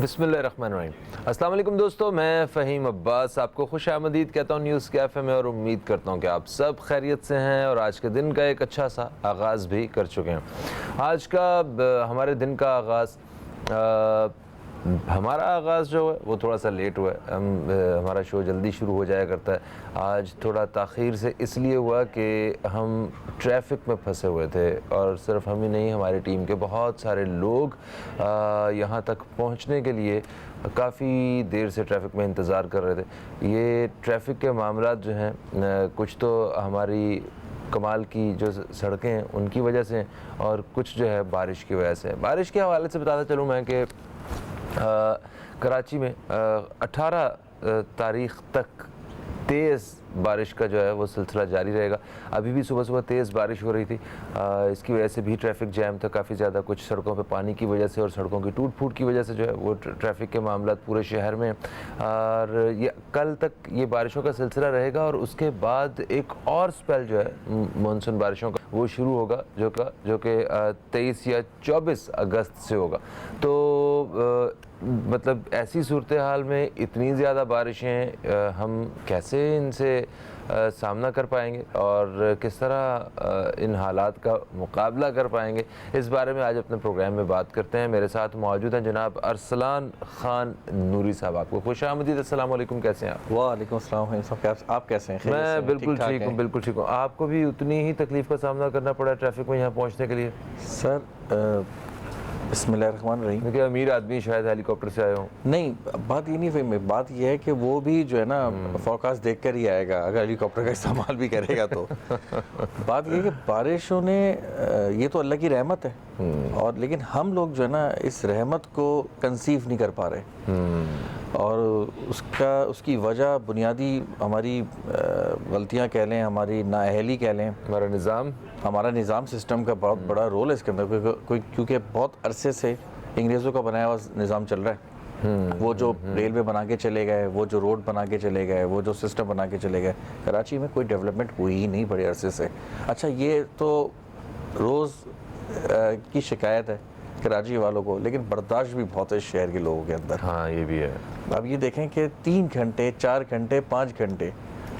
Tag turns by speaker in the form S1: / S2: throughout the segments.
S1: बिस्मिल्लाहिर्रहमानिर्रहीम। अस्सलाम वालेकुम दोस्तों, मैं फ़हीम अब्बास आपको खुश आमदीद कहता हूँ न्यूज़ कैफ़े में और उम्मीद करता हूँ कि आप सब खैरियत से हैं और आज के दिन का एक अच्छा सा आगाज़ भी कर चुके हैं। आज का हमारे दिन का आगाज़ हमारा आगाज़ जो है वो थोड़ा सा लेट हुआ है। हमारा शो जल्दी शुरू हो जाया करता है। आज थोड़ा ताख़ीर से इसलिए हुआ कि हम ट्रैफ़िक में फंसे हुए थे और सिर्फ हम ही नहीं, हमारी टीम के बहुत सारे लोग यहाँ तक पहुँचने के लिए काफ़ी देर से ट्रैफ़िक में इंतज़ार कर रहे थे। ये ट्रैफ़िक के मामलात जो हैं कुछ तो हमारी कमाल की जो सड़कें हैं उनकी वजह से और कुछ जो है बारिश की वजह से। बारिश के हवाले से बताता चलूँ मैं कि कराची में 18 तारीख़ तक तेज़ बारिश का जो है वो सिलसिला जारी रहेगा। अभी भी सुबह सुबह तेज़ बारिश हो रही थी, इसकी वजह से भी ट्रैफ़िक जैम था काफ़ी ज़्यादा। कुछ सड़कों पे पानी की वजह से और सड़कों की टूट फूट की वजह से जो है वो ट्रैफ़िक के मामला पूरे शहर में। और ये कल तक ये बारिशों का सिलसिला रहेगा और उसके बाद एक और स्पेल जो है मानसून बारिशों का वो शुरू होगा जो कि 23 या 24 अगस्त से होगा। तो मतलब ऐसी सूरत हाल में इतनी ज़्यादा बारिशें हम कैसे इनसे सामना कर पाएंगे और किस तरह इन हालात का मुकाबला कर पाएंगे, इस बारे में आज अपने प्रोग्राम में बात करते हैं। मेरे साथ मौजूद हैं जनाब अरसलान खान नूरी साहब। आपको खुश आमदीद। अस्सलाम वालेकुम, कैसे हैं आप?
S2: वालेकुम अस्सलाम साहब, आप कैसे हैं?
S1: मैं बिल्कुल ठीक हूँ, बिल्कुल ठीक हूँ। आपको भी उतनी ही तकलीफ़ का सामना करना पड़ा ट्रैफिक में यहाँ पहुँचने के लिए?
S2: सर बिस्मिल्लाहिर्रहमानिर्रहीम।
S1: क्योंकि अमीर आदमी शायद हेलीकॉप्टर से आए हों।
S2: नहीं, बात ये नहीं भाई, बात ये है कि वो भी जो है ना फोरकास्ट देख कर ही आएगा अगर हेलीकॉप्टर का इस्तेमाल भी करेगा तो। बात ये है कि बारिशों ने ये तो अल्लाह की रहमत है और लेकिन हम लोग जो है ना इस रहमत को कंसीव नहीं कर पा रहे और उसकी वजह बुनियादी हमारी गलतियाँ कह लें, हमारी नाअहली कह लें, हमारा निज़ाम सिस्टम का बहुत बड़ा रोल है इसके अंदर। क्योंकि बहुत अरसे से अंग्रेज़ों का बनाया हुआ निज़ाम चल रहा है। वो जो रेलवे बना के चले गए, वो जो रोड बना के चले गए, वो जो सिस्टम बना के चले गए, कराची में कोई डेवलपमेंट हुई ही नहीं बड़े अरसे से। अच्छा, ये तो रोज़ की शिकायत है कराची वालों को, लेकिन बर्दाश्त भी बहुत है शहर के लोगों के अंदर।
S1: हाँ, ये भी है।
S2: अब ये देखें कि 3 घंटे 4 घंटे 5 घंटे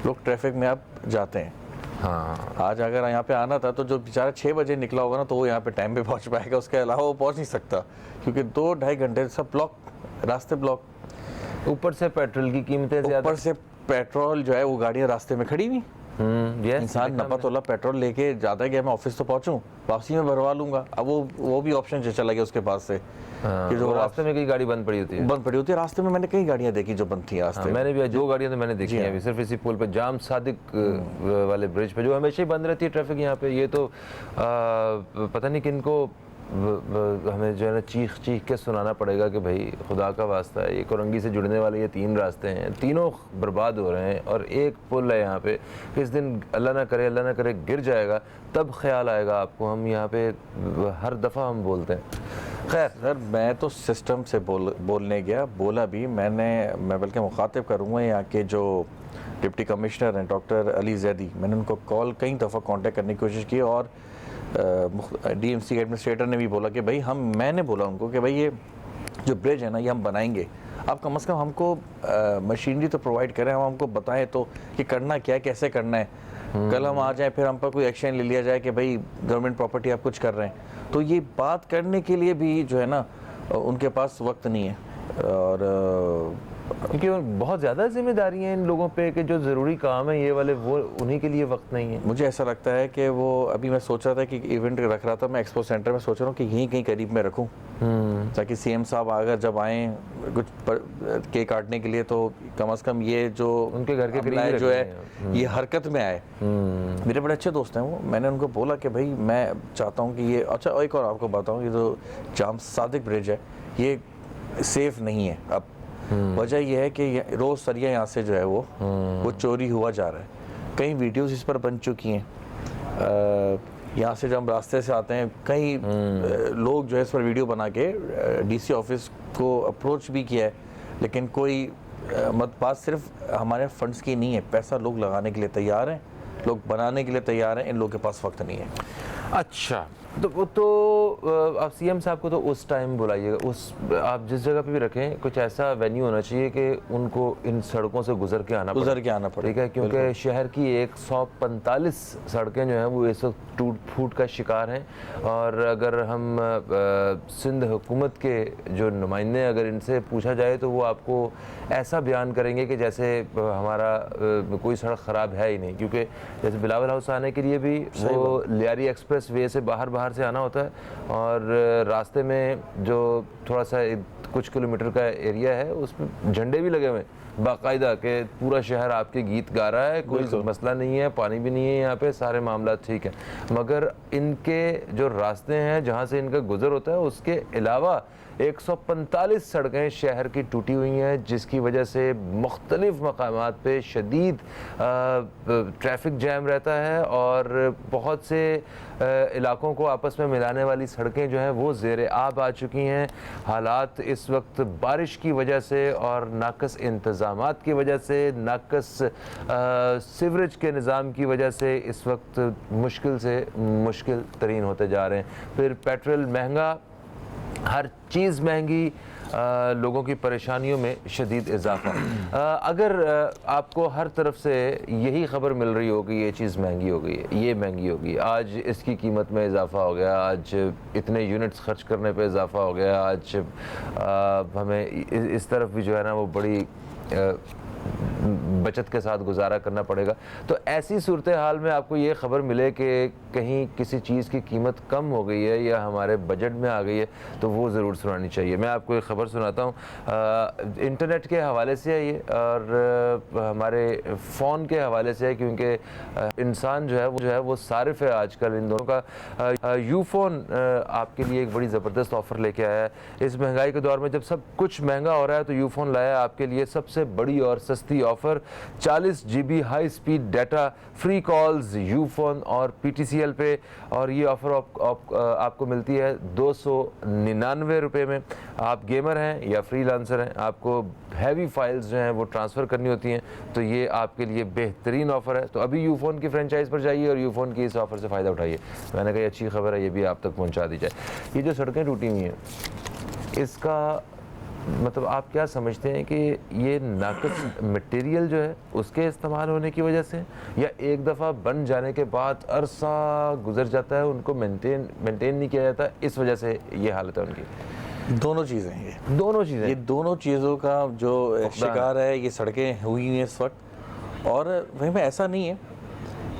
S2: लोग ट्रैफिक में अब जाते हैं।
S1: हाँ,
S2: आज अगर यहाँ पे आना था तो जो बेचारा 6 बजे निकला होगा ना तो वो यहाँ पे टाइम पे पहुँच पाएगा, उसके अलावा वो पहुँच नहीं सकता क्योंकि 2-2.5 घंटे सब ब्लॉक, रास्ते ब्लॉक।
S1: ऊपर से पेट्रोल की कीमतें ज़्यादा,
S2: ऊपर से पेट्रोल जो है वो गाड़ियाँ रास्ते में खड़ी हुई। इंसान नपा तोला पेट्रोल लेके जाता है कि मैं ऑफिस तो पहुंचूं, वापसी में भरवा लूंगा। अब वो भी ऑप्शन चला गया उसके पास से
S1: कि जो रास्ते में कई गाड़ी बंद पड़ी होती है।
S2: रास्ते में मैंने कई गाड़ियां देखी जो बंद थी रास्ते में।
S1: मैंने भी 2 गाड़ियां तो मैंने देखी हैं अभी सिर्फ इसी पुल पे, जाम सादिक वाले ब्रिज पे, जो हमेशा ही बंद रहती है ट्रैफिक यहाँ पे। ये तो पता नहीं किनको हमें जो है ना चीख के सुनाना पड़ेगा कि भाई खुदा का वास्ता है, ये कोरंगी से जुड़ने वाले ये 3 रास्ते हैं, तीनों बर्बाद हो रहे हैं और एक पुल है यहाँ पे। किस दिन अल्लाह ना करे गिर जाएगा तब ख्याल आएगा आपको। हम यहाँ पे हर दफ़ा हम बोलते हैं। खैर
S2: सर, मैं तो सिस्टम से बोलने गया, बोला भी मैं बल्कि मुखातिब करूँगा यहाँ के जो डिप्टी कमिश्नर हैं डॉक्टर अली जैदी। मैंने उनको कॉल कई दफ़ा कांटेक्ट करने की कोशिश की और DMC एडमिनिस्ट्रेटर ने भी बोला कि भाई मैंने बोला उनको कि भाई ये जो ब्रिज है ना ये हम बनाएंगे, आप कम से कम हमको मशीनरी तो प्रोवाइड करें, हमको बताएं तो कि करना क्या है, कैसे करना है। कल हम आ जाए फिर हम पर कोई एक्शन ले लिया जाए कि भाई गवर्नमेंट प्रॉपर्टी आप कुछ कर रहे हैं, तो ये बात करने के लिए भी जो है ना उनके पास वक्त नहीं है। और
S1: क्योंकि बहुत ज़्यादा जिम्मेदारी हैं इन लोगों पे कि जो ज़रूरी काम है ये वाले, वो उन्हीं के लिए वक्त नहीं है।
S2: मुझे ऐसा लगता है कि वो अभी मैं सोच रहा था कि इवेंट रख रहा था मैं एक्सपो सेंटर में, सोच रहा हूँ कि यहीं कहीं करीब में रखूँ ताकि CM साहब अगर जब आएँ कुछ केक काटने के लिए तो कम से कम ये जो
S1: उनके घर के करीब
S2: जो है ये हरकत में आए। मेरे बड़े अच्छे दोस्त हैं वो। मैंने उनको बोला कि भाई मैं चाहता हूँ कि ये, अच्छा एक और आपको बताऊँ, ये जो जाम सादिक ब्रिज है ये सेफ नहीं है। अब वजह यह है कि रोज़ सरिया यहाँ से जो है वो चोरी हुआ जा रहा है। कई वीडियोस इस पर बन चुकी हैं। यहाँ से जब हम रास्ते से आते हैं कई लोग जो है इस पर वीडियो बना के DC ऑफिस को अप्रोच भी किया है, लेकिन कोई बात सिर्फ हमारे फंड्स की नहीं है। पैसा लोग लगाने के लिए तैयार हैं, लोग बनाने के लिए तैयार हैं, इन लोगों के पास वक्त नहीं है।
S1: अच्छा, तो वो तो आप सीएम साहब को तो उस टाइम बुलाइएगा, उस आप जिस जगह पे भी रखें कुछ ऐसा वेन्यू होना चाहिए कि उनको इन सड़कों से गुजर के आना पड़े, ठीक है, क्योंकि शहर की 145 सड़कें जो हैं वो इस वक्त टूट फूट का शिकार हैं। और अगर हम सिंध हुकूमत के जो नुमाइंदे अगर इनसे पूछा जाए तो वो आपको ऐसा बयान करेंगे कि जैसे हमारा कोई सड़क ख़राब है ही नहीं, क्योंकि जैसे बिलावल हाउस आने के लिए भी वो लियारी एक्सप्रेस वे से बाहर से आना होता है, और रास्ते में जो थोड़ा सा कुछ किलोमीटर का एरिया है उसमें झंडे भी लगे हुए हैं बाकायदा कि पूरा शहर आपके गीत गा रहा है, कोई मसला नहीं है, पानी भी नहीं है यहाँ पे, सारे मामला ठीक है। मगर इनके जो रास्ते हैं जहाँ से इनका गुजर होता है उसके अलावा 145 सड़कें शहर की टूटी हुई हैं, जिसकी वजह से मुख्तलिफ मकामात पे शदीद ट्रैफिक जैम रहता है, और बहुत से इलाकों को आपस में मिलाने वाली सड़कें जो हैं वो ज़ेर आब आ चुकी हैं। हालात इस वक्त बारिश की वजह से और नाकस इंतज़ामात की वजह से, नाकस सीवरेज के निज़ाम की वजह से इस वक्त मुश्किल से मुश्किल तरीन होते जा रहे हैं। फिर पेट्रोल महंगा, हर चीज़ महंगी, लोगों की परेशानियों में शदीद इजाफा। अगर आपको हर तरफ से यही खबर मिल रही हो कि ये चीज़ महंगी हो गई है, ये महंगी हो गई, आज इसकी कीमत में इजाफा हो गया, आज इतने यूनिट्स खर्च करने पे इजाफा हो गया, आज हमें इस तरफ भी जो है ना वो बड़ी बचत के साथ गुजारा करना पड़ेगा, तो ऐसी सूरत हाल में आपको ये खबर मिले कि कहीं किसी चीज़ की कीमत कम हो गई है या हमारे बजट में आ गई है, तो वो ज़रूर सुनानी चाहिए। मैं आपको एक ख़बर सुनाता हूँ, इंटरनेट के हवाले से है ये, और हमारे फ़ोन के हवाले से है, क्योंकि इंसान जो है वो सारिफ है आजकल इन दोनों का। यूफ़ोन आपके लिए एक बड़ी ज़बरदस्त ऑफ़र लेके आया है। इस महंगाई के दौर में जब सब कुछ महंगा हो रहा है तो यूफ़ोन लाया आपके लिए सबसे बड़ी और सस्ती offer, 40 GB high speed data, free calls Ufone और PTCL पे, और ये ऑफ़र आपको मिलती है 299 रुपये में। आप गेमर हैं या फ्रीलांसर हैं, आपको हैवी फाइल्स जो हैं वो ट्रांसफ़र करनी होती हैं, तो ये आपके लिए बेहतरीन ऑफ़र है। तो अभी यूफ़ोन की फ्रेंचाइज पर जाइए और यूफ़ोन की इस ऑफ़र से फ़ायदा उठाइए। मैंने कहा अच्छी खबर है, ये भी आप तक पहुँचा दी जाए। ये जो सड़कें टूटी हुई हैं, इसका मतलब आप क्या समझते हैं कि ये नाकस मटेरियल जो है उसके इस्तेमाल होने की वजह से, या एक दफ़ा बन जाने के बाद अरसा गुजर जाता है उनको मेंटेन नहीं किया जाता, इस वजह से ये हालत है उनकी?
S2: दोनों चीज़ें, ये दोनों चीज़ों का जो शिकार है ये सड़कें हुई हैं इस वक्त। और वहीं में ऐसा नहीं है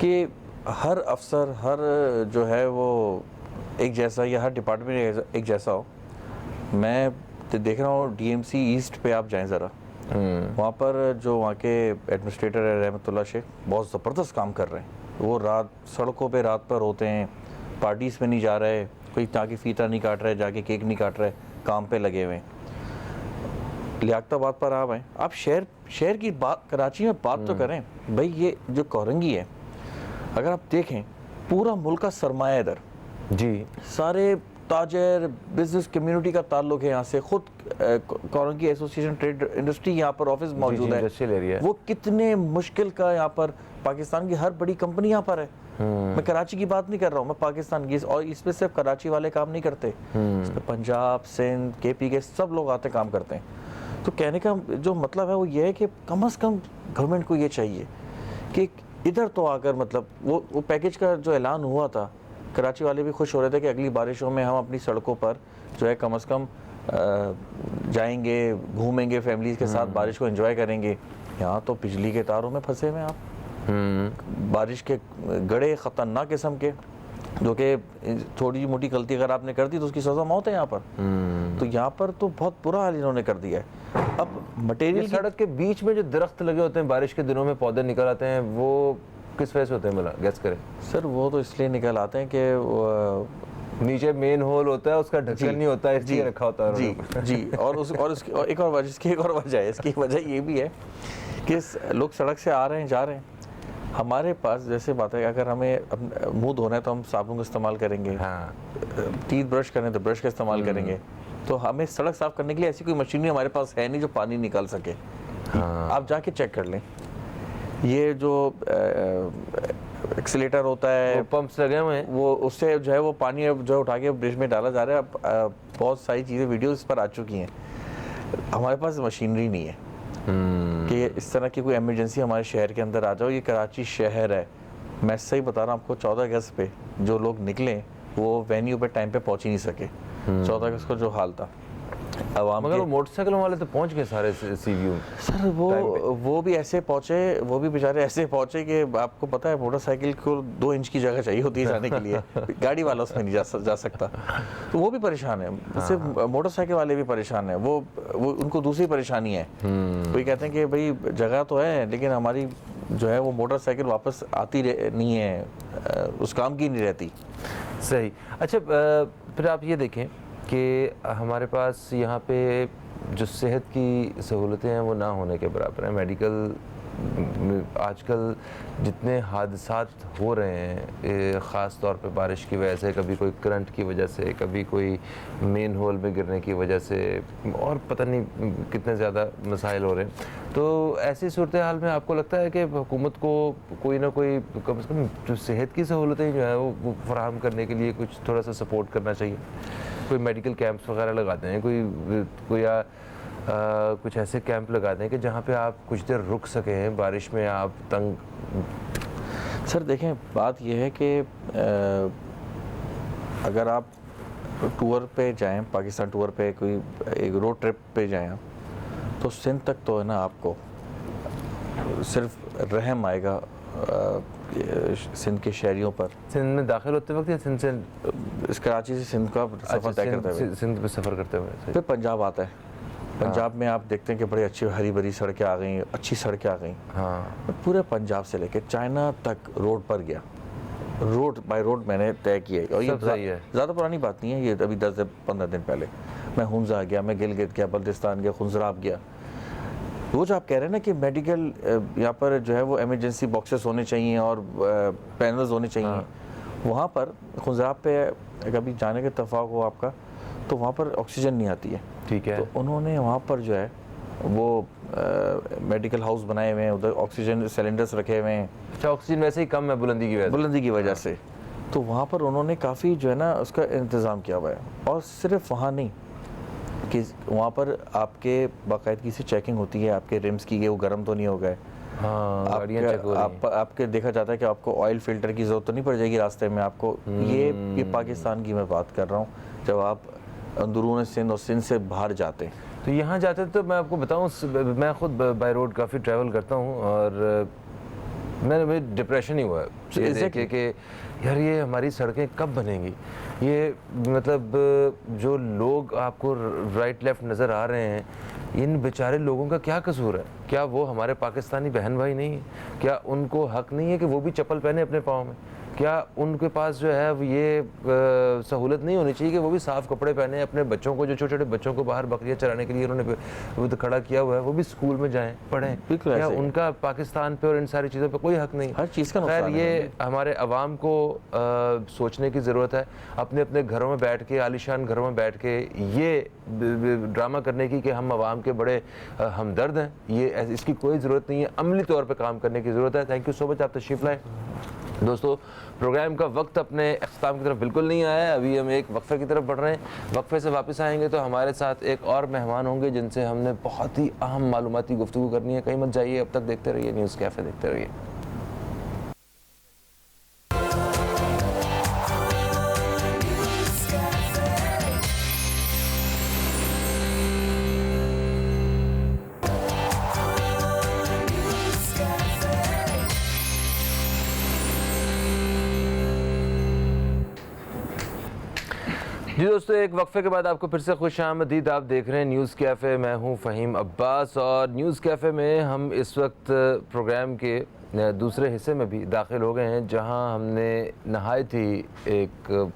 S2: कि हर अफसर, हर जो है वो एक जैसा, या हर डिपार्टमेंट एक जैसा हो। मैं देख रहा हूँ DMC ईस्ट पे आप जाएं ज़रा, वहाँ पर जो वहाँ के एडमिनिस्ट्रेटर है रहमतुल्ला शेख, बहुत ज़बरदस्त काम कर रहे हैं। वो सड़कों पे रात पर होते हैं, पार्टीज़ में नहीं जा रहे, कोई ताकि फीता नहीं काट रहे, जाके केक नहीं काट रहे, काम पे लगे हुए हैं। लियाकताबाद पर आप आएँ, आप शहर की बात, कराची में बात तो करें भाई। ये जो कोरंगी है, अगर आप देखें पूरा मुल्क का सरमाया इधर
S1: जी,
S2: सारे ताजर बिजनेस कम्युनिटी का ताल्लुक है यहाँ से। खुद कोरंगी एसोसिएशन ट्रेड इंडस्ट्री यहाँ पर ऑफिस मौजूद है। वो कितने मुश्किल का यहाँ पर, पाकिस्तान की हर बड़ी कंपनी यहाँ पर है। मैं कराची की बात नहीं कर रहा हूँ, मैं पाकिस्तान की, और इसमें सिर्फ कराची वाले काम नहीं करते, इसमें पंजाब, सिंध, KP के सब लोग आते काम करते हैं। तो कहने का जो मतलब है वो ये है कि कम से कम गवर्नमेंट को ये चाहिए कि इधर तो आकर, मतलब वो पैकेज का जो ऐलान हुआ था, कराची वाले भी खुश हो रहे थे कि अगली बारिशों में हम अपनी सड़कों पर जो है कम से कम जाएंगे, घूमेंगे फैमिली के साथ, बारिश को एंजॉय करेंगे। यहाँ तो बिजली के तारों में फंसे हुए आप, बारिश के गड़े ख़तरनाक किस्म के, जो कि थोड़ी मोटी गलती अगर आपने कर दी तो उसकी सज़ा मौत है यहाँ पर। तो यहाँ पर तो बहुत बुरा हाल इन्होंने कर दिया है। अब मटेरियल,
S1: सड़क के बीच में जो दरख्त लगे होते हैं, बारिश के दिनों में पौधे निकल आते हैं, वो किस वजह से होते हैं, मतलब गैस करें
S2: सर? वो तो इसलिए निकल आते हैं कि
S1: नीचे मेन होल होता है, उसका ढक्कन नहीं होता है, इसलिए रखा होता है।
S2: जी। और एक और वजह है, इसकी वजह ये भी है कि लोग सड़क से आ रहे हैं, जा रहे हैं। हमारे पास जैसे बात है, अगर हमें मुंह धोना है तो हम साबुन का इस्तेमाल करेंगे,
S1: हाँ,
S2: टीथ ब्रश करना है तो ब्रश का इस्तेमाल करेंगे। तो हमें सड़क साफ करने के लिए ऐसी कोई मशीनरी हमारे पास है नहीं जो पानी निकाल सके।
S1: हाँ।
S2: आप जाके चेक कर लें, ये जो एक्सीलेटर होता है,
S1: वो पंप्स लगे हुए हैं।
S2: वो उससे जो है वो पानी अब जो उठा के ब्रिज में डाला जा रहा है। अब बहुत सारी चीज़ें वीडियोस इस पर आ चुकी हैं। हमारे पास मशीनरी नहीं है कि इस तरह की कोई इमरजेंसी हमारे शहर के अंदर आ जाओ। ये कराची शहर है, मैं सही बता रहा हूँ आपको, 14 अगस्त पे जो लोग निकले वो वेन्यू पे टाइम पे पहुँच ही नहीं सके। 14 अगस्त को जो हाल था आवाम
S1: मगर
S2: के,
S1: वो मोटरसाइकिलों वाले तो पहुंच गए सारे सीवीयू में।
S2: सर वो भी ऐसे पहुँचे, वो भी बेचारे ऐसे पहुँचे कि आपको पता है मोटरसाइकिल को 2 इंच की जगह चाहिए होती है जाने के लिए, गाड़ी वाला उसमें नहीं जा सकता। तो वो भी परेशान है, सिर्फ मोटरसाइकिल वाले भी परेशान है। वो उनको दूसरी परेशानी है। कोई कहते हैं कि भाई जगह तो है लेकिन हमारी जो है वो मोटरसाइकिल वापस आती नहीं है, उस काम की नहीं रहती।
S1: सही। अच्छा, फिर आप ये देखें कि हमारे पास यहाँ पे जो सेहत की सहूलतें हैं वो ना होने के बराबर हैं। मेडिकल आजकल जितने हादसात हो रहे हैं, ख़ास तौर पे बारिश की वजह से, कभी कोई करंट की वजह से, कभी कोई मेन होल में गिरने की वजह से, और पता नहीं कितने ज़्यादा मसाइल हो रहे हैं। तो ऐसी सूरत हाल में आपको लगता है कि हुकूमत को कोई ना कोई कम से कम जो सेहत की सहूलतें जो है वो फराहम करने के लिए कुछ थोड़ा सा सपोर्ट करना चाहिए? कोई मेडिकल कैंप्स वगैरह लगाते हैं, कोई या कुछ ऐसे कैंप लगाते हैं कि जहाँ पे आप कुछ देर रुक सकें बारिश में, आप तंग।
S2: सर देखें, बात यह है कि अगर आप टूर पे जाएं, पाकिस्तान टूर पे, कोई एक रोड ट्रिप पे जाएं आप, तो सिंध तक तो है ना आपको सिर्फ रहम आएगा सिंध के शहरियों पर।
S1: सिंध में दाखिल होते वक्त या सिंध से,
S2: इस कराची से सिंध का सफ़र तय करते हुए,
S1: सिंध में सफ़र करते हुए
S2: फिर पंजाब आता है। पंजाब में आप देखते हैं कि बड़ी अच्छी हरी भरी सड़कें आ गई, अच्छी सड़कें आ गई।
S1: हाँ,
S2: पूरे पंजाब से लेके चाइना तक रोड पर गया, रोड बाय रोड मैंने तय किया। और ये ज़्यादा पुरानी बात नहीं है, ये अभी 10 से 15 दिन पहले मैं हुंजा गया, मैं गिलगित गया, बल्दिस्तान गया, खुंजराब गया। वो जो आप कह रहे हैं ना कि मेडिकल यहाँ पर जो है वो इमरजेंसी बॉक्सेस होने चाहिए और पैनल्स होने चाहिए। हाँ। वहाँ पर खुंजराब पे कभी जाने का इत्तेफाक हो आपका, तो वहाँ पर ऑक्सीजन नहीं आती है।
S1: ठीक है।
S2: तो उन्होंने वहाँ पर जो है वो मेडिकल हाउस बनाए हुए हैं, उधर ऑक्सीजन सिलेंडर्स रखे हुए हैं।
S1: अच्छा, ऑक्सीजन वैसे ही कम है बुलंदी की वजह
S2: से। तो वहाँ पर उन्होंने काफ़ी जो है ना उसका इंतज़ाम किया हुआ है। और सिर्फ वहाँ नहीं कि वहाँ पर आपके बाकायदगी से चेकिंग होती है, आपके रिम्स की, वो गर्म तो नहीं हो गए।
S1: हाँ,
S2: आपके देखा जाता है कि आपको ऑयल फिल्टर की ज़रूरत तो नहीं पड़ जाएगी रास्ते में आपको। ये पाकिस्तान की मैं बात कर रहा हूँ, जब आप अंदरून सिंध और सिंध से बाहर जाते हैं।
S1: तो यहाँ जाते तो मैं आपको बताऊँ, मैं खुद बाय रोड काफ़ी ट्रैवल करता हूँ और मेरे डिप्रेशन ही हुआ है ये देख के कि यार ये हमारी सड़कें कब बनेंगी। ये मतलब जो लोग आपको राइट लेफ्ट नज़र आ रहे हैं, इन बेचारे लोगों का क्या कसूर है? क्या वो हमारे पाकिस्तानी बहन भाई नहीं है? क्या उनको हक नहीं है कि वो भी चप्पल पहने अपने पाँव में? क्या उनके पास जो है ये सहूलत नहीं होनी चाहिए कि वो भी साफ़ कपड़े पहने, अपने बच्चों को, जो छोटे छोटे बच्चों को बाहर बकरियाँ चराने के लिए उन्होंने वो तो खड़ा किया हुआ है, वो भी स्कूल में जाएं, पढ़ें? क्या उनका पाकिस्तान पे और इन सारी चीज़ों पे कोई हक नहीं?
S2: हर चीज़ का
S1: खैर, ये हमारे अवाम को सोचने की ज़रूरत है, अपने अपने घरों में बैठ के, आलीशान घरों में बैठ के ये ड्रामा करने की कि हम अवाम के बड़े हमदर्द हैं, ये इसकी कोई ज़रूरत नहीं है। अमली तौर पर काम करने की ज़रूरत है। थैंक यू सो मच, आप तशरीफ़ लाएँ। दोस्तों, प्रोग्राम का वक्त अपने अख्ताम की तरफ बिल्कुल नहीं आया है, अभी हम एक वक्फे की तरफ बढ़ रहे हैं। वक्फे से वापस आएंगे तो हमारे साथ एक और मेहमान होंगे जिनसे हमने बहुत ही अहम मालूमाती गुफ्तगू करनी है। कहीं मत जाइए, अब तक देखते रहिए न्यूज़ कैफ़े, देखते रहिए। जी दोस्तों, एक वक्फे के बाद आपको फिर से खुशामदीद। आप देख रहे हैं न्यूज़ कैफ़े, मैं हूं फ़हीम अब्बास और न्यूज़ कैफ़े में हम इस वक्त प्रोग्राम के दूसरे हिस्से में भी दाखिल हो गए हैं, जहां हमने नहायत ही एक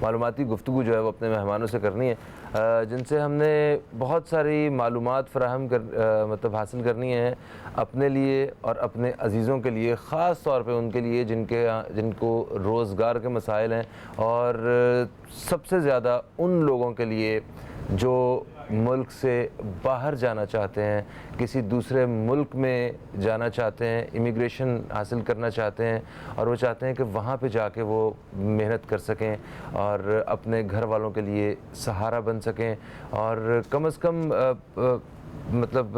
S1: मालूमाती गुफ्तगू जो है वो अपने मेहमानों से करनी है, जिनसे हमने बहुत सारी मालूमात फराहम मतलब हासिल करनी है अपने लिए और अपने अजीज़ों के लिए, ख़ास तौर पे उनके लिए जिनको रोज़गार के मसाइल हैं, और सबसे ज़्यादा उन लोगों के लिए जो मुल्क से बाहर जाना चाहते हैं, किसी दूसरे मुल्क में जाना चाहते हैं, इमिग्रेशन हासिल करना चाहते हैं और वो चाहते हैं कि वहाँ पे जाके वो मेहनत कर सकें और अपने घर वालों के लिए सहारा बन सकें और कम से कम मतलब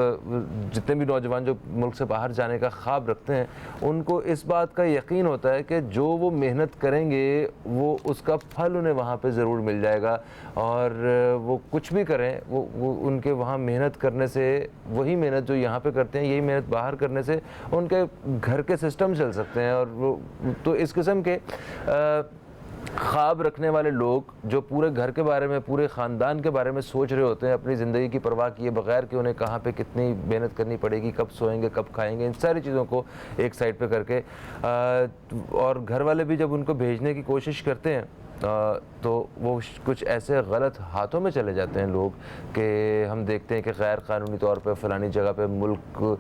S1: जितने भी नौजवान जो मुल्क से बाहर जाने का ख्वाब रखते हैं उनको इस बात का यकीन होता है कि जो वो मेहनत करेंगे वो उसका फल उन्हें वहाँ पे ज़रूर मिल जाएगा और वो कुछ भी करें वो उनके वहाँ मेहनत करने से, वही मेहनत जो यहाँ पे करते हैं यही मेहनत बाहर करने से उनके घर के सिस्टम चल सकते हैं। और वो तो इस किस्म के ख्वाब रखने वाले लोग जो पूरे घर के बारे में, पूरे ख़ानदान के बारे में सोच रहे होते हैं, अपनी ज़िंदगी की परवाह किए बगैर कि उन्हें कहाँ पे कितनी मेहनत करनी पड़ेगी, कब सोएंगे, कब खाएंगे, इन सारी चीज़ों को एक साइड पे करके और घर वाले भी जब उनको भेजने की कोशिश करते हैं तो वो कुछ ऐसे गलत हाथों में चले जाते हैं लोग कि हम देखते हैं कि गैर कानूनी तौर पे फ़लानी जगह पे मुल्क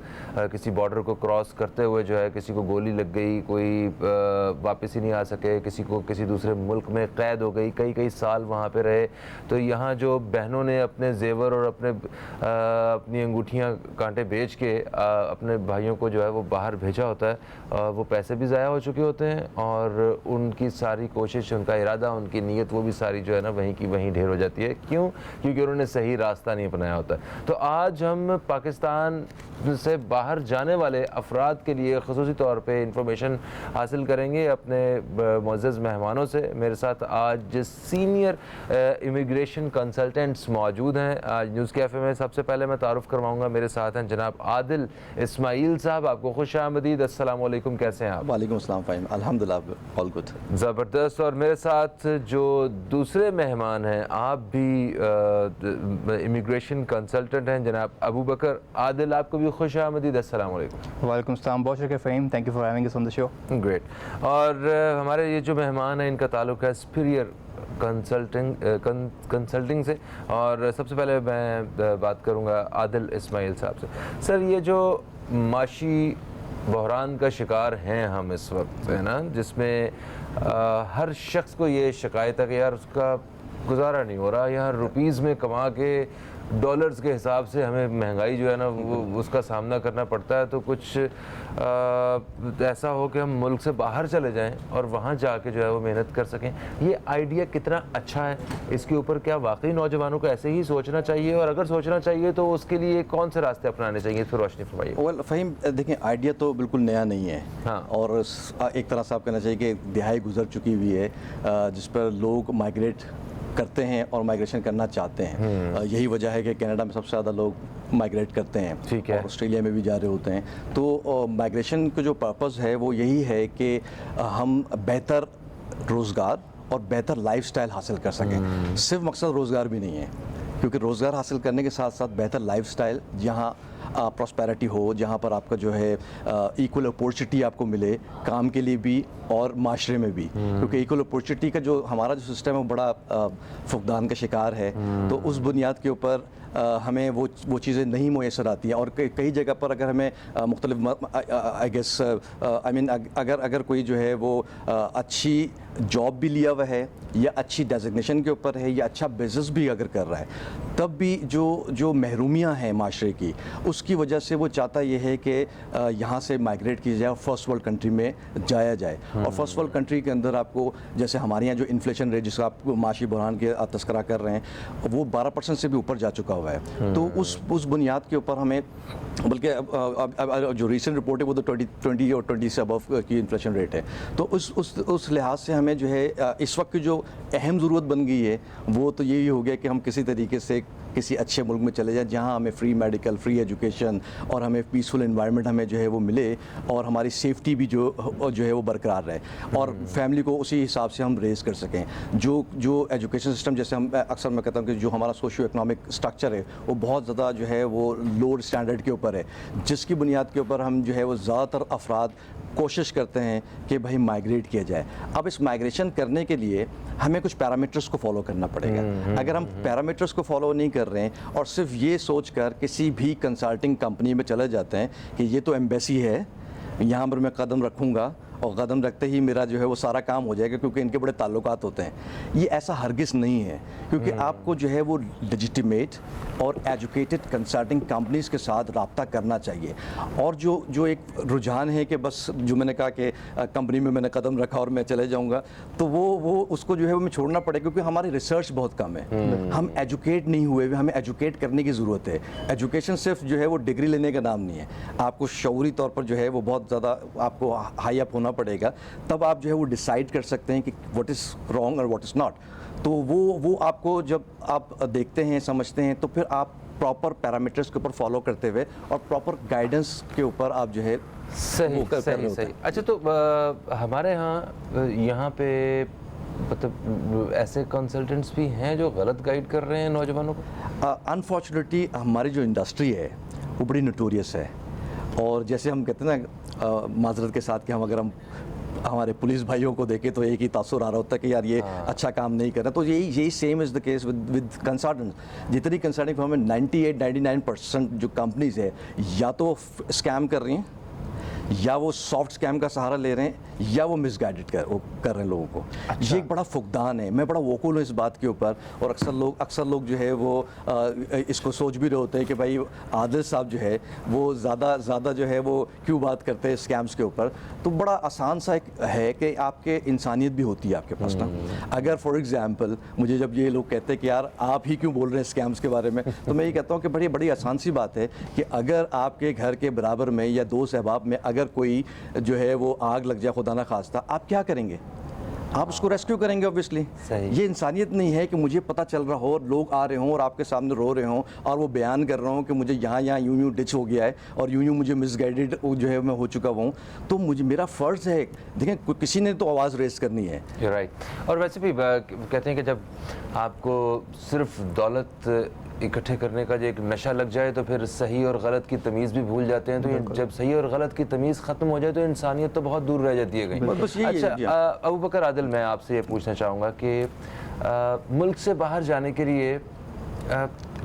S1: किसी बॉर्डर को क्रॉस करते हुए जो है किसी को गोली लग गई, कोई वापस ही नहीं आ सके, किसी को किसी दूसरे मुल्क में कैद हो गई, कई कई साल वहाँ पे रहे। तो यहाँ जो बहनों ने अपने जेवर और अपनी अंगूठियाँ कांटे बेच के अपने भाइयों को जो है वो बाहर भेजा होता है, वो पैसे भी ज़ाया हो चुके होते हैं और उनकी सारी कोशिश, उनका इरादा, उनकी नीयत वो भी सारी जो है ना वहीं की वहीं ढेर हो जाती है। क्यों? क्योंकि उन्होंने सही रास्ता नहीं अपनाया होता। तो आज हम पाकिस्तान से बाहर जाने वाले अफराद के लिए ख़ुसूसी तौर पे इंफॉर्मेशन हासिल करेंगे अपने मुअज़्ज़ज़ मेहमानों से। मेरे साथ आज सीनियर इमिग्रेशन कंसल्टेंट्स मौजूद हैं आज न्यूज़ कैफ़े में। सबसे पहले मैं तारुफ़ करवाऊँगा, मेरे साथ हैं जनाब आदिल इस्माइल साहब। आपको खुशामदीद, अस्सलाम वालेकुम, कैसे हैं आप?
S3: वालेकुम अस्सलाम फ़हीम, अल्हम्दुलिल्लाह ऑल गुड।
S1: ज़बरदस्त। और मेरे साथ जो दूसरे मेहमान हैं, आप भी इमिग्रेशन कंसल्टेंट हैं, जनाब अबू बकर आदिल, आपको भी खुश आमदीद, अस्सलाम वालेकुम।
S4: वालेकुम अस्सलाम, बहुत शुक्रिया Faheem, thank you for having us on the show.
S1: Great. और हमारे ये जो मेहमान हैं इनका ताल्लुक़ है सुपीरियर कंसल्टिंग से और सबसे पहले मैं बात करूँगा आदिल इस्माइल साहब से। सर, ये जो माशी बहरान का शिकार हैं हम इस वक्त, है ना, जिसमें हर शख्स को ये शिकायत है कि यार उसका गुजारा नहीं हो रहा, यार रुपीज़ में कमा के डॉलर्स के हिसाब से हमें महंगाई जो है ना वो उसका सामना करना पड़ता है। तो कुछ ऐसा हो कि हम मुल्क से बाहर चले जाएं और वहाँ जाके जो है वो मेहनत कर सकें। ये आइडिया कितना अच्छा है, इसके ऊपर क्या वाकई नौजवानों को ऐसे ही सोचना चाहिए, और अगर सोचना चाहिए तो उसके लिए कौन से रास्ते अपनाने चाहिए, इस पर रोशनी फरमाइए।
S3: वेल फ़हीम, देखें, आइडिया तो बिल्कुल नया नहीं है।
S1: हाँ।
S3: और एक तरह से आप कहना चाहिए कि दिहाई गुजर चुकी हुई है जिस पर लोग माइग्रेट करते हैं और माइग्रेशन करना चाहते हैं। यही वजह है कि कनाडा में सबसे ज़्यादा लोग माइग्रेट करते हैं।
S1: ठीक है।
S3: और ऑस्ट्रेलिया में भी जा रहे होते हैं। तो माइग्रेशन का जो पर्पस है वो यही है कि हम बेहतर रोज़गार और बेहतर लाइफस्टाइल हासिल कर सकें। सिर्फ मकसद रोज़गार भी नहीं है, क्योंकि रोज़गार हासिल करने के साथ साथ बेहतर लाइफस्टाइल, जहाँ प्रॉस्पेरिटी हो, जहाँ पर आपका जो है इक्वल अपॉर्चुनिटी आपको मिले काम के लिए भी और माशरे में भी। क्योंकि इक्वल अपॉर्चुनिटी का जो हमारा जो सिस्टम है वो बड़ा फुकदान का शिकार है। तो उस बुनियाद के ऊपर हमें वो चीज़ें नहीं मुयसर आती हैं। और कई जगह पर अगर हमें मुख्तलिफ आई गेस आई मीन अगर कोई जो है वो अच्छी जॉब भी लिया हुआ है या अच्छी डेजिग्नेशन के ऊपर है या अच्छा बिजनेस भी अगर कर रहा है, तब भी जो महरूमियाँ हैं माशरे की, उसकी वजह से वो चाहता ये है कि यहाँ से माइग्रेट की जाए और फर्स्ट वर्ल्ड कंट्री में जाया जाए। और फर्स्ट वर्ल्ड कंट्री के अंदर आपको, जैसे हमारे यहाँ जो इन्फ्लेशन रेट जिसका आप माशी बहरान के तस्करा कर रहे हैं, वो 12% से भी ऊपर जा चुका हुआ है। तो उस बुनियाद के ऊपर हमें, बल्कि जो रीसेंट रिपोर्ट है वो तो 20 और 20 से अबव की इन्फ्लेशन रेट है। तो उस लिहाज से हमें जो है इस वक्त की जो अहम ज़रूरत बन गई है वो तो यही हो गया कि हम किसी तरीके से किसी अच्छे मुल्क में चले जाएं जहां हमें फ्री मेडिकल, फ्री एजुकेशन और हमें पीसफुल एनवायरनमेंट हमें जो है वो मिले और हमारी सेफ्टी भी जो है वो बरकरार रहे और फैमिली को उसी हिसाब से हम रेज़ कर सकें। जो एजुकेशन सिस्टम, जैसे हम अक्सर मैं कहता हूँ कि जो हमारा सोशियो इकनॉमिक स्ट्रक्चर है वो बहुत ज़्यादा जो है वो लोअर स्टैंडर्ड के ऊपर है, जिसकी बुनियाद के ऊपर हम जो है वो ज़्यादातर अफराद कोशिश करते हैं कि भाई माइग्रेट किया जाए। अब इस माइग्रेशन करने के लिए हमें कुछ पैरामीटर्स को फॉलो करना पड़ेगा। अगर हम पैरामीटर्स को फॉलो नहीं कर रहे हैं और सिर्फ ये सोच कर किसी भी कंसल्टिंग कंपनी में चले जाते हैं कि ये तो एम्बेसी है, यहाँ पर मैं कदम रखूँगा और कदम रखते ही मेरा जो है वो सारा काम हो जाएगा, क्योंकि इनके बड़े ताल्लुकात होते हैं। ये ऐसा हरगिज़ नहीं है, क्योंकि आपको जो है वो लेजिटिमेट और एजुकेटेड कंसल्टिंग कंपनीज़ के साथ रब्ता करना चाहिए। और जो एक रुझान है कि बस जो मैंने कहा कि कंपनी में मैंने कदम रखा और मैं चले जाऊंगा, तो वो उसको जो है वो मैं छोड़ना पड़ेगा, क्योंकि हमारी रिसर्च बहुत कम है। हम एजुकेट नहीं हुए, हमें एजुकेट करने की ज़रूरत है। एजुकेशन सिर्फ जो है वो डिग्री लेने का नाम नहीं है, आपको शऊरी तौर पर जो है वो बहुत ज़्यादा आपको हाई अप होना पड़ेगा, तब आप जो है वो डिसाइड कर सकते हैं कि व्हाट इज़ रॉन्ग और व्हाट इज़ नॉट। तो वो आपको जब आप देखते हैं, समझते हैं, तो फिर आप प्रॉपर पैरामीटर्स के ऊपर फॉलो करते हुए और प्रॉपर गाइडेंस के ऊपर आप जो है
S1: सही
S3: वो कर रहे
S1: सही
S3: होते
S1: सही। अच्छा, तो हमारे यहाँ पे मतलब ऐसे कंसल्टेंट्स भी हैं जो गलत गाइड कर रहे हैं नौजवानों को?
S3: अनफॉर्चुनेटली हमारी जो इंडस्ट्री है वो बड़ी नोटोरियस है। और जैसे हम कहते हैं ना माजरत के साथ कि अगर हम हमारे पुलिस भाइयों को देखें तो एक ही तासुर आ रहा होता है कि यार ये अच्छा काम नहीं कर रहा। तो यही same is the case with consultants. जितनी कंसल्टिंग फर्म में 98-99% जो कंपनीज है या तो स्कैम कर रही हैं, या वो सॉफ्ट स्कैम का सहारा ले रहे हैं, या वो मिसगाइडेड कर रहे हैं लोगों को।
S1: अच्छा।
S3: ये एक बड़ा फुकदान है। मैं बड़ा वोकल हूँ इस बात के ऊपर, और अक्सर लोग जो है वो इसको सोच भी रहे होते हैं कि भाई आदिल साहब जो है वो ज़्यादा जो है वो क्यों बात करते हैं स्कैम्स के ऊपर। तो बड़ा आसान सा एक है कि आपके इंसानियत भी होती है आपके पास ना। अगर फॉर एग्जांपल मुझे जब ये लोग कहते हैं कि यार आप ही क्यों बोल रहे हैं स्कैम्स के बारे में, तो मैं ये कहता हूँ कि बड़ी आसान सी बात है कि अगर आपके घर के बराबर में या दोस्त अहबाब में अगर कोई जो है वो आग लग जाए खुदा ना खास्ता, आप क्या करेंगे? आप उसको रेस्क्यू करेंगे ऑब्वियसली। ये इंसानियत नहीं है कि मुझे पता चल रहा हो, लोग आ रहे हों और आपके सामने रो रहे हों और वो बयान कर रहा हूँ कि मुझे यहाँ यूं डिच हो गया है और यूं मुझे मिसगाइडेड जो है मैं हो चुका हूँ। तो मेरा फ़र्ज़ है, देखें किसी ने तो आवाज़ रेस करनी है।
S1: राइट। और वैसे भी कहते हैं कि जब आपको सिर्फ दौलत इकट्ठे करने का जो एक नशा लग जाए तो फिर सही और गलत की तमीज़ भी भूल जाते हैं। तो जब सही और गलत की तमीज़ ख़त्म हो जाए तो इंसानियत तो बहुत दूर रह जाती है कहीं। अच्छा, अबू बकर आदिल, मैं आपसे ये पूछना चाहूँगा कि मुल्क से बाहर जाने के लिए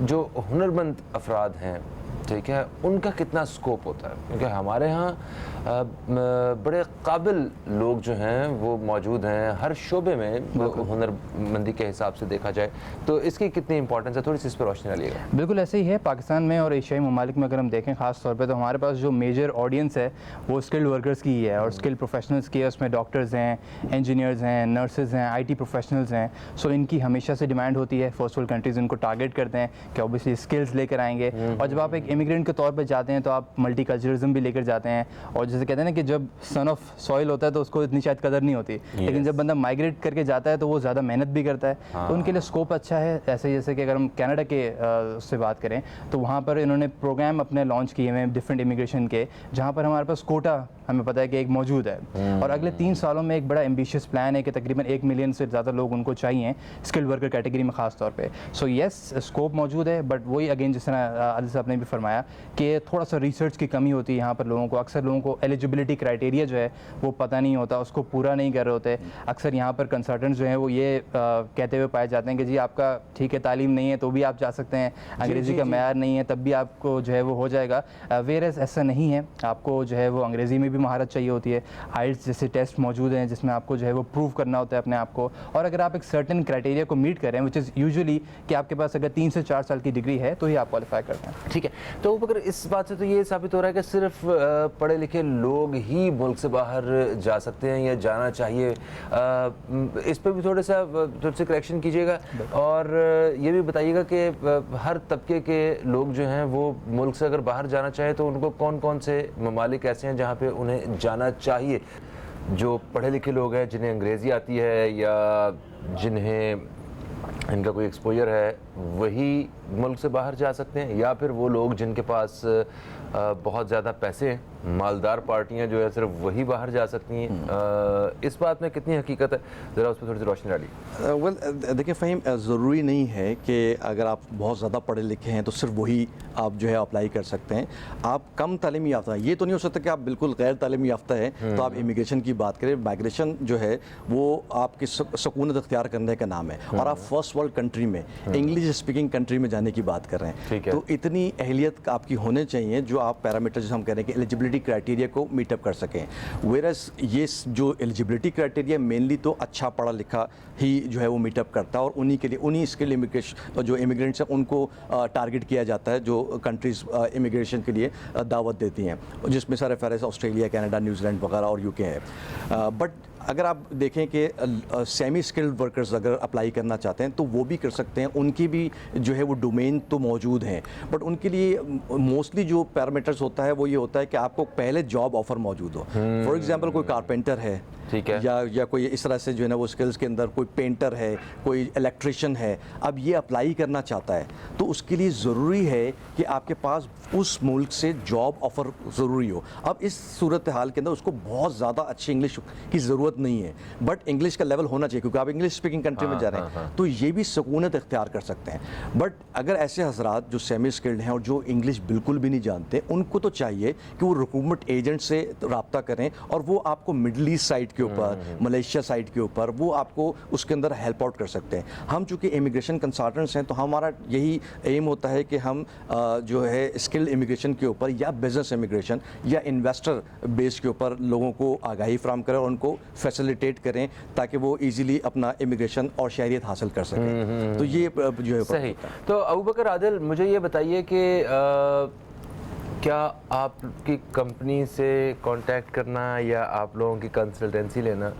S1: जो हुनरमंद अफराद हैं, ठीक है, उनका कितना स्कोप होता है? क्योंकि हमारे यहाँ बड़े काबिल लोग जो हैं वो मौजूद हैं हर शोबे में, हुनरमंदी के हिसाब से देखा जाए तो इसकी कितनी इंपॉर्टेंस है? थोड़ी सी इस पर रोशनी डालिएगा।
S4: बिल्कुल ऐसे ही है पाकिस्तान में और एशियाई ममालिक में। अगर हम देखें ख़ास तौर पे तो हमारे पास जो मेजर ऑडियंस है वो स्किल्ड वर्कर्स की ही है और स्किल्ड प्रोफेशनल्स की है। उसमें डॉक्टर्स हैं, इंजीनियर्स हैं, नर्सेज हैं, IT प्रोफेशनल्स हैं। सो इनकी हमेशा से डिमांड होती है। फर्स्ट वर्ल्ड कंट्रीज़ इनको टारगेट करते हैं कि ऑब्वियसली स्किल्स लेकर आएंगे। और जब आप एक इमिग्रेंट के तौर पर जाते हैं तो आप मल्टीकल्चरलिज्म भी लेकर जाते हैं। और जैसे कहते हैं ना कि जब सन ऑफ सॉइल होता है तो उसको इतनी शायद कदर नहीं होती, लेकिन जब बंदा माइग्रेट करके जाता है तो वो ज़्यादा मेहनत भी करता है। तो उनके लिए स्कोप अच्छा है। ऐसे जैसे कि अगर हम कनाडा के उससे बात करें तो वहाँ पर इन्होंने प्रोग्राम अपने लॉन्च किए हुए हैं डिफरेंट इमिग्रेशन के, जहाँ पर हमारे पास कोटा हमें पता है कि एक मौजूद है। और अगले 3 सालों में एक बड़ा एम्बिशियस प्लान है कि तकरीबन 1 मिलियन से ज़्यादा लोग उनको चाहिए स्किल्ड वर्कर कैटेगरी में ख़ास तौर पे। सो येस, स्कोप मौजूद है, बट वही अगेन जिस तरह आदिल साहब ने भी फरमाया कि थोड़ा सा रिसर्च की कमी होती है यहाँ पर लोगों को। अक्सर लोगों को एलिजिबिलिटी क्राइटेरिया जो है वो पता नहीं होता, उसको पूरा नहीं कर रहे होते। अक्सर यहाँ पर कंसल्टेंट्स जो हैं वो ये कहते हुए पाए जाते हैं कि जी आपका ठीक है तालीम नहीं है तो भी आप जा सकते हैं, अंग्रेज़ी का मैार नहीं है तब भी आपको जो है वो हो जाएगा। वेयरएज़ ऐसा नहीं है, आपको जो है वो अंग्रेज़ी में भी महारत चाहिए होती है। आइल्स जैसे टेस्ट मौजूद हैं जिसमें आपको जो है वो प्रूव करना होता है अपने आप को। और अगर आप एक सर्टेन क्राइटेरिया को मीट करें, विच इज़ यूजुअली कि आपके पास अगर 3 से 4 साल की डिग्री है तो ही आप क्वालिफाई करते हैं।
S1: ठीक है, तो अगर इस बात से तो ये साबित हो रहा है कि सिर्फ पढ़े लिखे लोग ही मुल्क से बाहर जा सकते हैं या जाना चाहिए। इस पर भी थोड़े से करेक्शन कीजिएगा और ये भी बताइएगा कि हर तबके के लोग जो हैं वो मुल्क से अगर बाहर जाना चाहे तो उनको कौन कौन से ममालिक ऐसे हैं जहाँ पे उन्हें जाना चाहिए? जो पढ़े लिखे लोग हैं जिन्हें अंग्रेज़ी आती है या जिन्हें इनका कोई एक्सपोजर है वही मुल्क से बाहर जा सकते हैं, या फिर वो लोग जिनके पास बहुत ज़्यादा पैसे हैं, मालदार पार्टियां जो है सिर्फ वही बाहर जा सकती हैं? इस बात में कितनी हकीकत है, ज़रा उस पर थोड़ी सी रोशनी डालिए।
S3: वेल देखिए फ़हीम, ज़रूरी नहीं है कि अगर आप बहुत ज़्यादा पढ़े लिखे हैं तो सिर्फ वही आप जो है अप्लाई कर सकते हैं। आप कम तालीमी याफ्ता, ये तो नहीं हो सकता कि आप बिल्कुल गैर तालीमी याफ्ता है तो आप इमिग्रेशन की बात करें। माइग्रेशन जो है वो आपकी सकूनत अख्तियार करने का नाम है और आप फर्स्ट फर्स्ट वर्ल्ड कंट्री में, इंग्लिश स्पीकिंग कंट्री में जाने की बात कर रहे
S1: ठीक
S3: हैं।
S1: है।
S3: तो इतनी अहलियत आपकी होने चाहिए जो आप पैरामीटर जैसे हम कह रहे हैं कि एलिजिबिलिटी क्राइटेरिया को मीटअप कर सकें। वेरस ये जो एलिजिबिलिटी क्राइटेरिया मेनली तो अच्छा पढ़ा लिखा ही जो है वो मीटअप करता है, और उन्हीं के लिए उन्हीं स्किल इमिग्रेशन जो इमिग्रेंट्स हैं उनको टारगेट किया जाता है, जो कंट्रीज़ इमिग्रेशन के लिए दावत देती हैं, जिसमें सारे फेरेस ऑस्ट्रेलिया, कनाडा, न्यूजीलैंड वगैरह और यूके है। बट अगर आप देखें कि सेमी स्किल्ड वर्कर्स अगर अप्लाई करना चाहते हैं तो वो भी कर सकते हैं, उनकी भी जो है वो डोमेन तो मौजूद हैं, बट उनके लिए मोस्टली जो पैरामीटर्स होता है वो ये होता है कि आपको पहले जॉब ऑफर मौजूद हो। फॉर एग्जांपल कोई कारपेंटर है,
S1: ठीक है,
S3: या कोई इस तरह से जो है ना वो स्किल्स के अंदर कोई पेंटर है, कोई इलेक्ट्रिशियन है, अब ये अप्लाई करना चाहता है तो उसके लिए ज़रूरी है कि आपके पास उस मुल्क से जॉब ऑफर ज़रूरी हो। अब इस सूरत हाल के अंदर उसको बहुत ज़्यादा अच्छी इंग्लिश की ज़रूरत नहीं है, बट इंग्लिश का लेवल होना चाहिए क्योंकि आप इंग्लिश स्पीकिंग कंट्री में जा रहे हैं, तो ये भी सुकूनत इख्तियार कर सकते हैं। बट अगर ऐसे हजरात जो सेमी स्किल्ड हैं और जो इंग्लिश बिल्कुल भी नहीं जानते, उनको तो चाहिए कि वो रिक्रूटमेंट एजेंट से रब्ता करें और वो आपको मिडल ईस्ट साइड के ऊपर, मलेशिया साइड के ऊपर वो आपको उसके अंदर हेल्प आउट कर सकते हैं। हम चूँकि इमिग्रेशन कंसल्टेंट्स हैं तो हमारा यही एम होता है कि हम जो है स्किल्ड इमिग्रेशन के ऊपर या बिजनेस इमिग्रेशन या इन्वेस्टर बेस के ऊपर लोगों को आगाही फराहम करें और उनको फैसिलिटेट करें ताकि वो इजीली अपना इमिग्रेशन और शहरियत हासिल कर सकें। तो ये जो है
S1: सही। तो अबू बकर आदिल, मुझे ये बताइए कि क्या आपकी कंपनी से कांटेक्ट करना या आप लोगों की कंसल्टेंसी लेना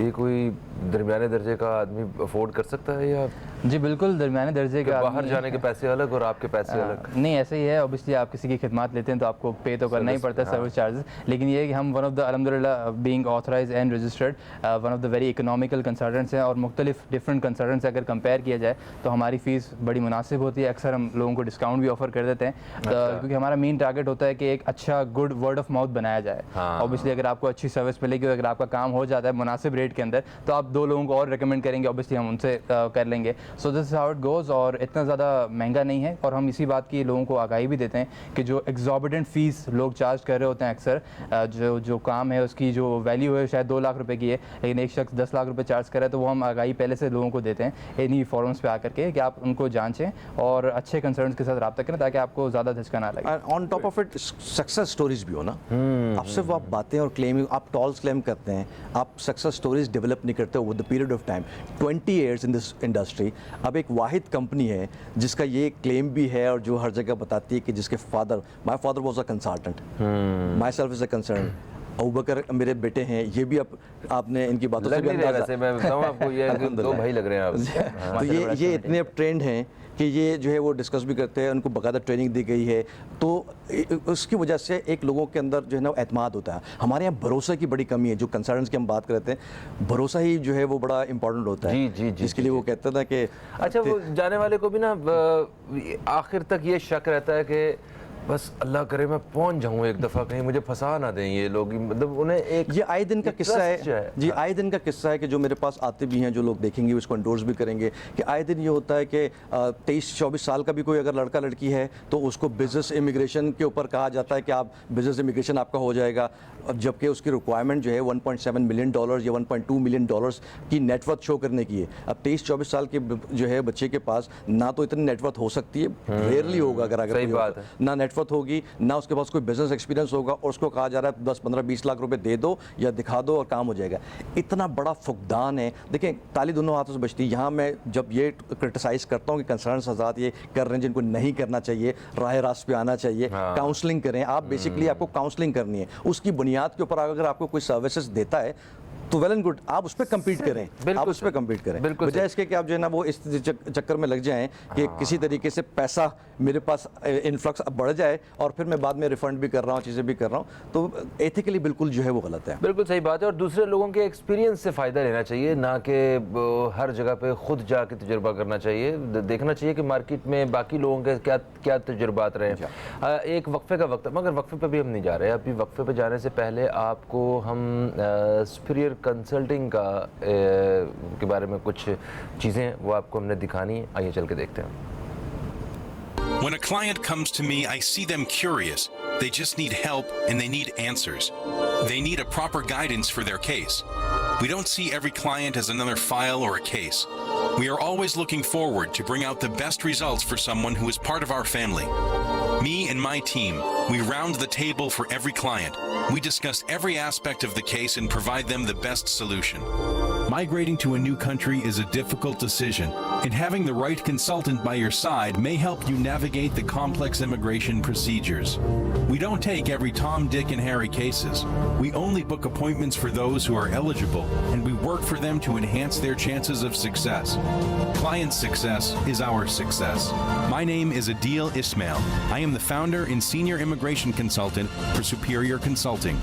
S1: ये कोई दरमियाने दर्जे का आदमी अफोर्ड कर सकता है, या
S4: जी बिल्कुल दरमियाने दर्जे का
S1: बाहर जाने के पैसे अलग और आपके पैसे अलग?
S4: नहीं, ऐसे ही है। ऑब्वियसली आप किसी की खिदमत लेते हैं तो आपको पे तो करना ही पड़ता है, सर्विस चार्जेस। लेकिन ये है कि हम वन ऑफ द अल्हम्दुलिल्लाह being authorised and registered one of the very economical consultants हैं, और मुख्तलिफ डिफरेंट कंसल्टेंट्स अगर कंपेयर किया जाए तो हमारी फ़ीस बड़ी मुनासिब होती है। अक्सर हम लोगों को डिस्काउंट भी ऑफर कर देते हैं क्योंकि हमारा मेन टारगेट होता है कि एक अच्छा गुड वर्ड ऑफ माउथ बनाया जाए। ऑब्वियसली अगर आपको अच्छी सर्विस मिलेगी, अगर आपका काम हो जाता है मुनासिब रेट के अंदर, तो आप 2 लोगों को और रिकमेंड करेंगे, ऑब्वियसली हम उनसे कर लेंगे। So this is how it goes, और इतना ज़्यादा महंगा नहीं है। और हम इसी बात की लोगों को आगाही भी देते हैं कि जो एग्जॉर्बिटेंट फ़ीस लोग चार्ज कर रहे होते हैं अक्सर, जो काम है उसकी जो वैल्यू है शायद 2 लाख रुपए की है, लेकिन एक शख्स 10 लाख रुपए चार्ज कर रहा है, तो वो हम आगाही पहले से लोगों को देते हैं इन्हीं फॉरम्स पे आकर के कि आप उनको जांचें और अच्छे कंसर्न्स के साथ रब्ता करें ताकि आपको ज़्यादा धचका ना लगे।
S3: On top of it success stories भी हो ना। आप सिर्फ आप बातें और क्लेम, आप टॉल्स क्लेम करते हैं, आप सक्सेस स्टोरीज डेवलप नहीं करते over the period of time. 20 years in this industry. अब एक वाहिद कंपनी है जिसका ये क्लेम भी है और जो हर जगह बताती है कि जिसके my father was a consultant, myself is a concern. Abu Bakar मेरे बेटे हैं, ये भी आपने इनकी बातों से भी
S1: वैसे मैं बताऊं आपको, ये 2 भाई लग रहे हैं आप।
S3: तो ये इतने अब ट्रेंड हैं कि ये जो है वो डिस्कस भी करते हैं, उनको बाकायदा ट्रेनिंग दी गई है, तो उसकी वजह से एक लोगों के अंदर जो है ना एतमाद होता है। हमारे यहाँ भरोसे की बड़ी कमी है, जो कंसल्टेंट्स की हम बात करते हैं, भरोसा ही जो है वो बड़ा इंपॉर्टेंट होता है।
S1: जी,
S3: जिसके लिए वो कहते थे कि
S1: अच्छा, वो जाने वाले को भी ना आखिर तक ये शक रहता है कि बस अल्लाह करे मैं पहुंच जाऊं एक दफ़ा, कहीं मुझे फंसा ना दें ये लोग। मतलब उन्हें एक
S3: ये आए दिन का किस्सा है जी,
S1: हाँ।
S3: आए दिन का किस्सा है कि जो मेरे पास आते भी हैं, जो लोग देखेंगे उसको एंडोर्स भी करेंगे कि आए दिन ये होता है कि 23-24 साल का भी कोई अगर लड़का लड़की है तो उसको बिजनेस इमिग्रेशन के ऊपर कहा जाता है कि आप बिजनेस इमिग्रेशन आपका हो जाएगा, जबकि उसकी रिक्वायरमेंट जो है $1.7 मिलियन या $1.2 मिलियन की नेटवर्थ शो करने की है। अब 23-24 साल के जो है बच्चे के पास ना तो इतनी नेटवर्थ हो सकती है, रेयरली होगा अगर
S1: सही बात है,
S3: ना नेटवर्थ होगी, ना उसके पास कोई बिजनेस एक्सपीरियंस होगा, और उसको कहा जा रहा है 10-15-20 लाख रुपए दे दो या दिखा दो और काम हो जाएगा। इतना बड़ा फुकदान है। देखें, ताली दोनों हाथों से बचती है। यहाँ मैं जब ये क्रिटिसाइज़ करता हूँ कि कंसर्न्स आज़ाद ये कर रहे हैं जिनको नहीं करना चाहिए, राह रास्त पे आना चाहिए, काउंसलिंग करें। आप बेसिकली आपको काउंसलिंग करनी है, उसकी बुनियाद के ऊपर अगर आपको कोई सर्विसेज देता है तो वेल एंड गुड, आप उस पर कम्पीट करें, आप उस पर कम्पीट करें, बजाय इसके कि आप जो है ना वो इस चक्कर में लग जाएं कि किसी तरीके से पैसा मेरे पास इन्फ्लक्स बढ़ जाए और फिर मैं बाद में रिफंड भी कर रहा हूँ, चीज़ें भी कर रहा हूँ। तो एथिकली बिल्कुल जो है वो गलत है।
S1: बिल्कुल सही बात है। और दूसरे लोगों के एक्सपीरियंस से फ़ायदा लेना चाहिए, ना कि हर जगह पे खुद जाके तजुर्बा करना चाहिए। देखना चाहिए कि मार्केट में बाकी लोगों के क्या क्या तजुर्बात रहे हैं। एक वक्फे का वक्त, मगर वक्फे पे भी हम नहीं जा रहे। अभी वक्फे पे जाने से पहले आपको हम सुपीरियर कंसल्टिंग का के बारे में कुछ चीज़ें वो आपको हमने दिखानी है। आइए चल के देखते हैं।
S5: When a client comes to me, I see them curious. They just need help and they need answers. They need a proper guidance for their case. We don't see every client as another file or a case. We are always looking forward to bring out the best results for someone who is part of our family. Me and my team, we round the table for every client. We discuss every aspect of the case and provide them the best solution. Migrating to a new country is a difficult decision, and having the right consultant by your side may help you navigate the complex immigration procedures. We don't take every Tom, Dick, and Harry cases. We only book appointments for those who are eligible, and we work for them to enhance their chances of success. Client success is our success. My name is Adil Ismail. I am the founder and senior immigration consultant for Superior Consulting.